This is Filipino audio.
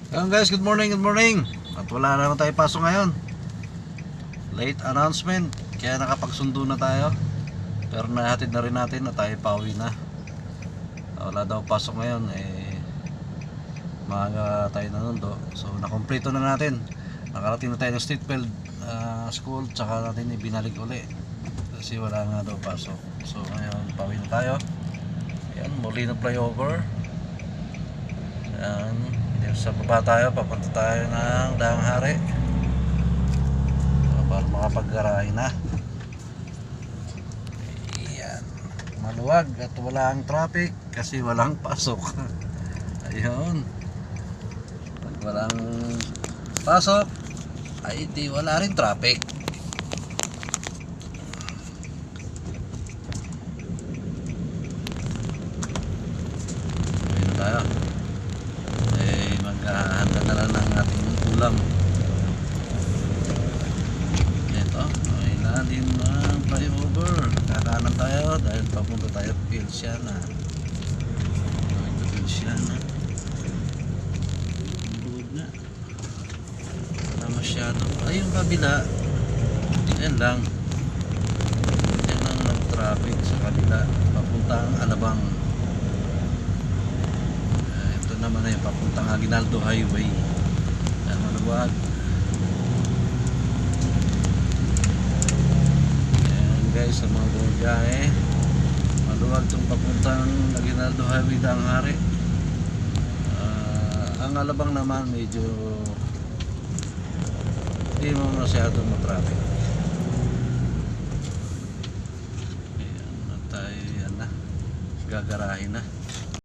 Ayan guys, good morning, good morning. At wala naman tayo pasok ngayon. Late announcement, kaya nakapagsundo na tayo. Pero nahatid na rin natin na tayo pauwi na. Wala daw pasok ngayon, maaga tayo nanundo. So nakompleto na natin. Nakarating na tayo ng Streetfield School, tsaka natin ibinalik uli kasi wala nga daw pasok. So ngayon pauwi na tayo. Ayan, Molino flyover. Ayan, sa baba tayo, papunta tayo ng Daang Hari para makapag-garahe na. Ayan, maluwag at walang traffic kasi walang pasok. Ayun, pag walang pasok ay di wala rin traffic. Ayun tayo, maghahanda na lang ng ating ulam. Ito, may lalim ng flyover. Kakanan tayo dahil papunta tayo Pilsiana. Ito Pilsiana. Buod na. Wala masyado. Ay, yung kabila, yan lang. Yan lang ng traffic sa kabila. Papuntang Alabang. Naman ay papuntang Aguinaldo Highway. Maluwag. Ayan guys, sa mga bumiyahe, maluwag itong papuntang Aguinaldo Highway, Daang Hari. Ang Alabang naman medyo hindi mo masyadong matraffic. Ayan na tayo, yan na, gagarahin na.